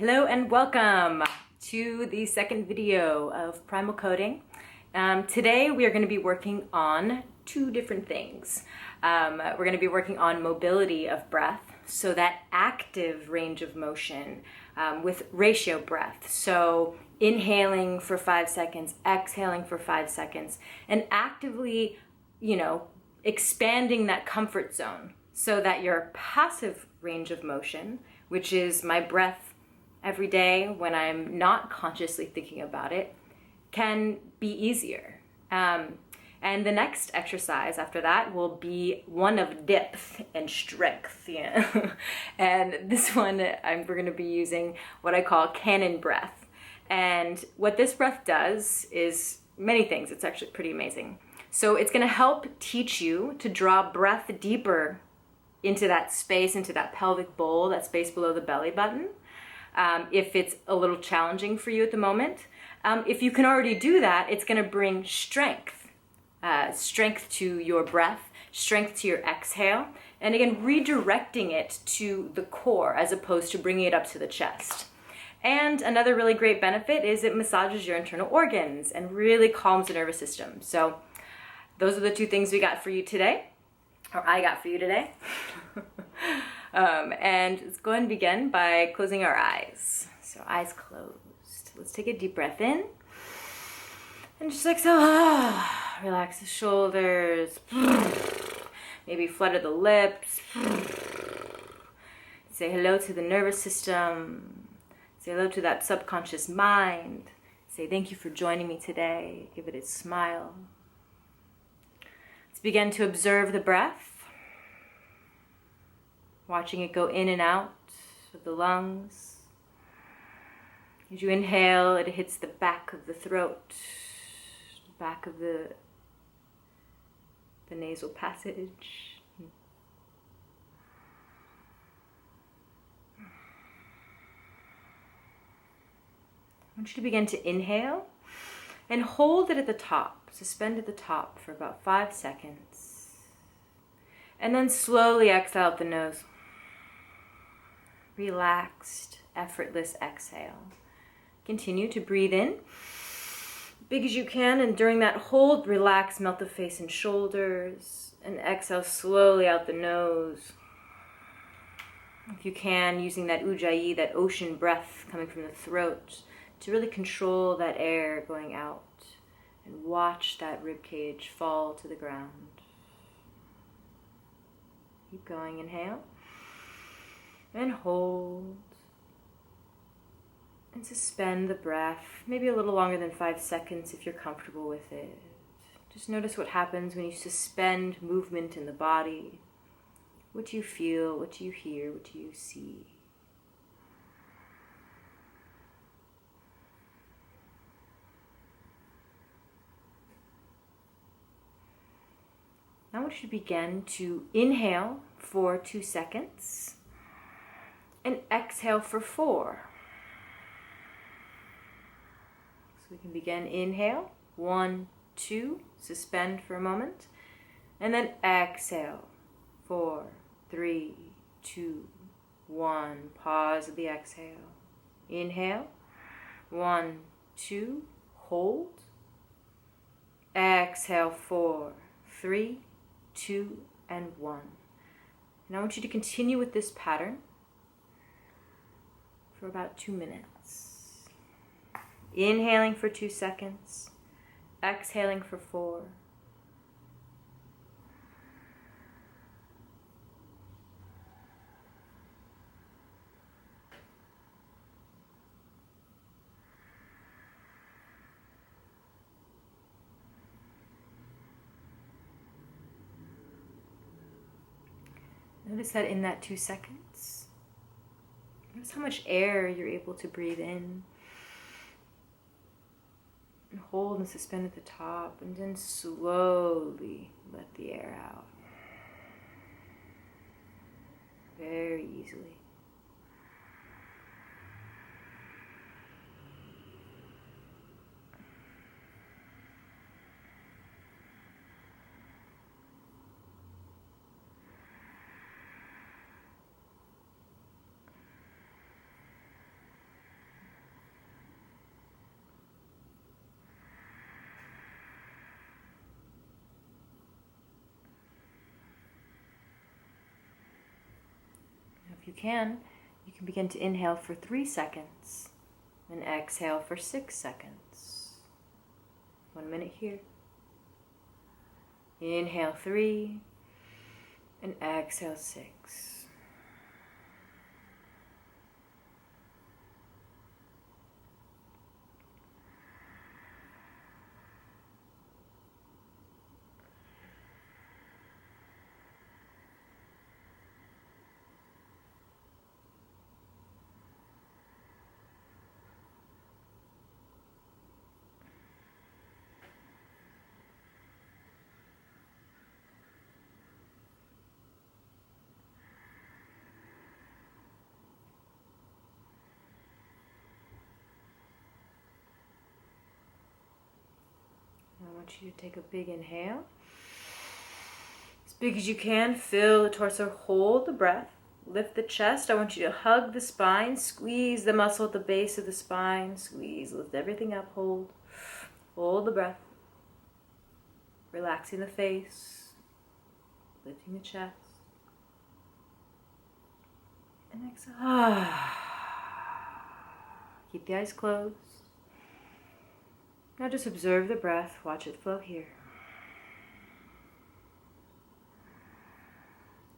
Hello and welcome to the second video of Primal Coding. Today we are going to be working on two different things. We're going to be working on mobility of breath, so that active range of motion with ratio breath. So inhaling for 5 seconds, exhaling for 5 seconds, and actively, expanding that comfort zone so that your passive range of motion, which is my breath every day when I'm not consciously thinking about it, can be easier. And the next exercise after that will be one of depth and strength. And this one, we're going to be using what I call cannon breath. And what this breath does is many things. It's actually pretty amazing. So it's going to help teach you to draw breath deeper into that space, into that pelvic bowl, that space below the belly button. If it's a little challenging for you at the moment. If you can already do that, it's going to bring strength to your breath, strength to your exhale, and again, redirecting it to the core as opposed to bringing it up to the chest. And another really great benefit is it massages your internal organs and really calms the nervous system. So those are the two things we got for you today, or I got for you today. And let's go ahead and begin by closing our eyes. So eyes closed. Let's take a deep breath in. And just exhale. Relax the shoulders. Maybe flutter the lips. Say hello to the nervous system. Say hello to that subconscious mind. Say thank you for joining me today. Give it a smile. Let's begin to observe the breath. Watching it go in and out of the lungs. As you inhale, it hits the back of the throat, back of the nasal passage. I want you to begin to inhale and hold it at the top, suspend at the top for about 5 seconds. And then slowly exhale out the nose. Relaxed, effortless exhale. Continue to breathe in big as you can, and during that hold, relax, melt the face and shoulders, and exhale slowly out the nose. If you can, using that ujjayi, that ocean breath coming from the throat, to really control that air going out and watch that rib cage fall to the ground. Keep going, inhale. And hold. And suspend the breath, maybe a little longer than 5 seconds if you're comfortable with it. Just notice what happens when you suspend movement in the body. What do you feel? What do you hear? What do you see? Now I want you to begin to inhale for 2 seconds. And exhale for 4. So we can begin, inhale, 1, 2, suspend for a moment, and then exhale, 4, 3, 2, 1, pause at the exhale, inhale, 1, 2, hold, exhale, 4, 3, 2, and 1. And I want you to continue with this pattern for about 2 minutes. Inhaling for 2 seconds, exhaling for 4. Notice that in that 2 seconds, notice how much air you're able to breathe in. And hold and suspend at the top, and then slowly let the air out. Very easily. you can begin to inhale for 3 seconds and exhale for 6 seconds. 1 minute here. Inhale 3 and exhale 6. I want you to take a big inhale. As big as you can, fill the torso, hold the breath, lift the chest. I want you to hug the spine, squeeze the muscle at the base of the spine, squeeze, lift everything up, hold. Hold the breath, relaxing the face, lifting the chest. And exhale. Keep the eyes closed. Now just observe the breath, watch it flow here.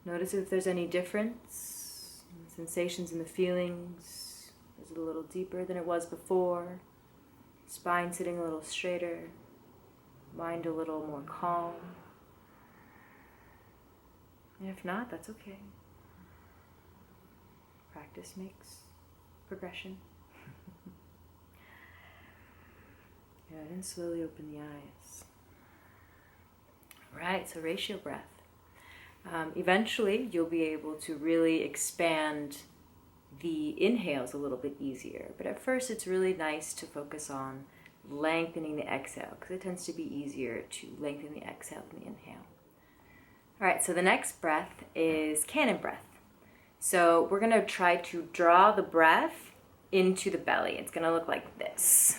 Notice if there's any difference, sensations in the feelings. Is it a little deeper than it was before? Spine sitting a little straighter, mind a little more calm. And if not, that's okay. Practice makes progression. Good, and slowly open the eyes. All right, so ratio breath. Eventually, you'll be able to really expand the inhales a little bit easier. But at first, it's really nice to focus on lengthening the exhale, because it tends to be easier to lengthen the exhale than the inhale. All right, so the next breath is cannon breath. So we're going to try to draw the breath into the belly. It's going to look like this.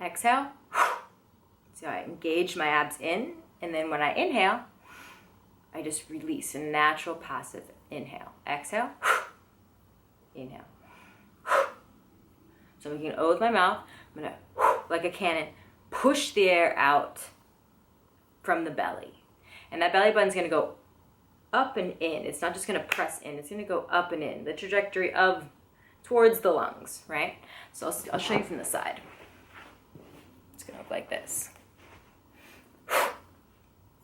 Exhale. So I engage my abs in, and then when I inhale, I just release a natural passive inhale. Exhale. Inhale. So I'm making an O with my mouth. I'm going to, like a cannon, push the air out from the belly. And that belly button's going to go up and in. It's not just going to press in. It's going to go up and in. The trajectory of towards the lungs, right? So I'll show you from the side. It's going to look like this.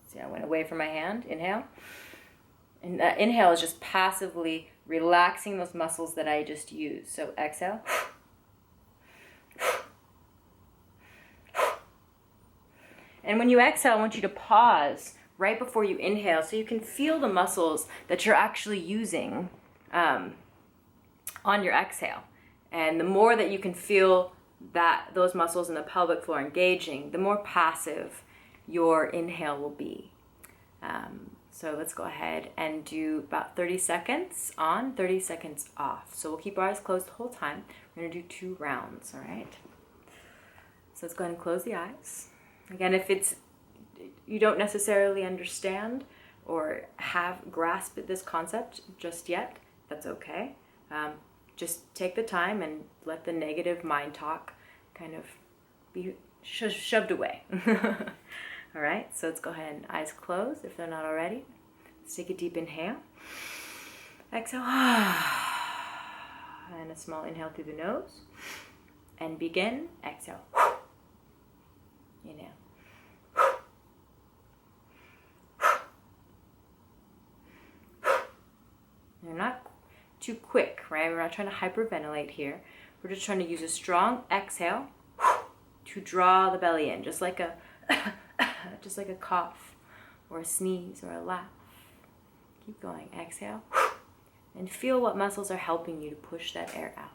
See, I went away from my hand. Inhale. And that inhale is just passively relaxing those muscles that I just used. So exhale. And when you exhale, I want you to pause right before you inhale so you can feel the muscles that you're actually using on your exhale. And the more that you can feel that those muscles in the pelvic floor engaging, the more passive your inhale will be. So let's go ahead and do about 30 seconds on, 30 seconds off. So we'll keep our eyes closed the whole time. We're going to do 2 rounds, all right? So let's go ahead and close the eyes. Again, if you don't necessarily understand or have grasped this concept just yet, that's okay. Just take the time and let the negative mind talk kind of be shoved away. All right, so let's go ahead and eyes closed if they're not already. Let's take a deep inhale. Exhale. And a small inhale through the nose. And begin. Exhale. Inhale. They're not too quick, right? We're not trying to hyperventilate here. We're just trying to use a strong exhale to draw the belly in, just like a cough or a sneeze or a laugh. Keep going. Exhale. And feel what muscles are helping you to push that air out.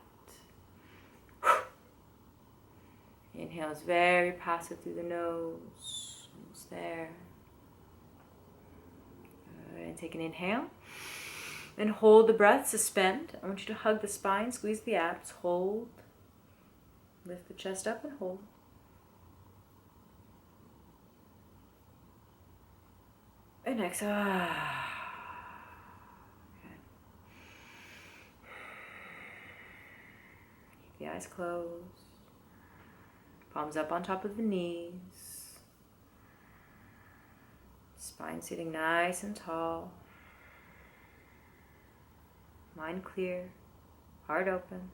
Inhale is very passive through the nose. Almost there. Good. And take an inhale. And hold the breath, suspend. I want you to hug the spine, squeeze the abs, hold. Lift the chest up and hold. And exhale. the eyes closed. Palms up on top of the knees. Spine sitting nice and tall. Mind clear. Heart open.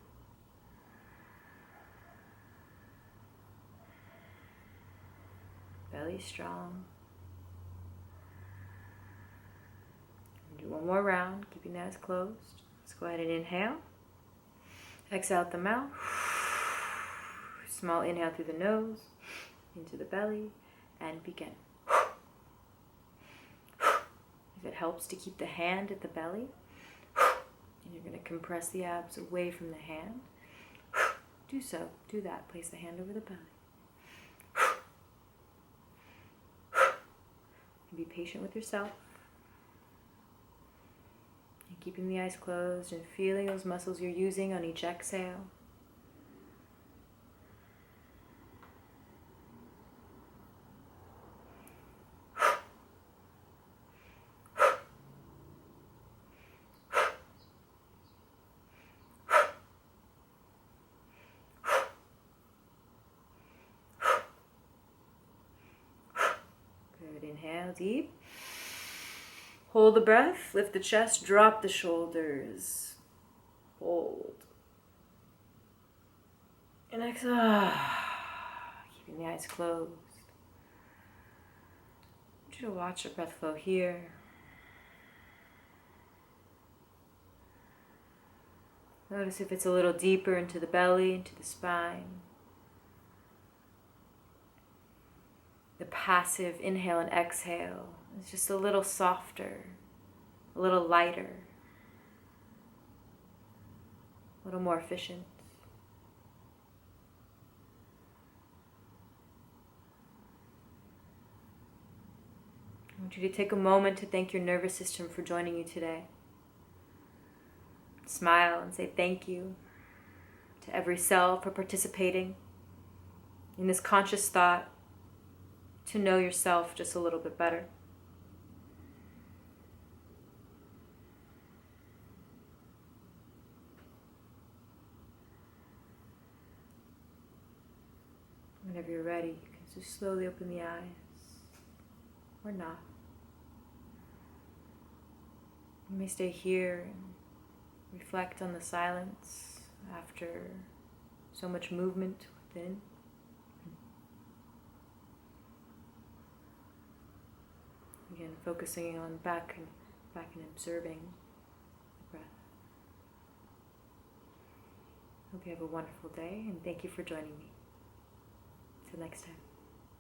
Belly strong. Do one more round, keeping the eyes closed. Let's go ahead and inhale. Exhale out the mouth. Small inhale through the nose, into the belly, and begin. If it helps to keep the hand at the belly, and you're going to compress the abs away from the hand, do so. Do that. Place the hand over the belly. And be patient with yourself. And keeping the eyes closed and feeling those muscles you're using on each exhale. Good. Inhale deep. Hold the breath. Lift the chest. Drop the shoulders. Hold. And exhale. Keeping the eyes closed. I want you to watch your breath flow here. Notice if it's a little deeper into the belly, into the spine. The passive inhale and exhale is just a little softer, a little lighter, a little more efficient. I want you to take a moment to thank your nervous system for joining you today. Smile and say thank you to every cell for participating in this conscious thought to know yourself just a little bit better. Whenever you're ready, you can just slowly open the eyes, or not. You may stay here and reflect on the silence after so much movement within. Again, focusing on back and observing the breath. Hope you have a wonderful day, and thank you for joining me. Till next time.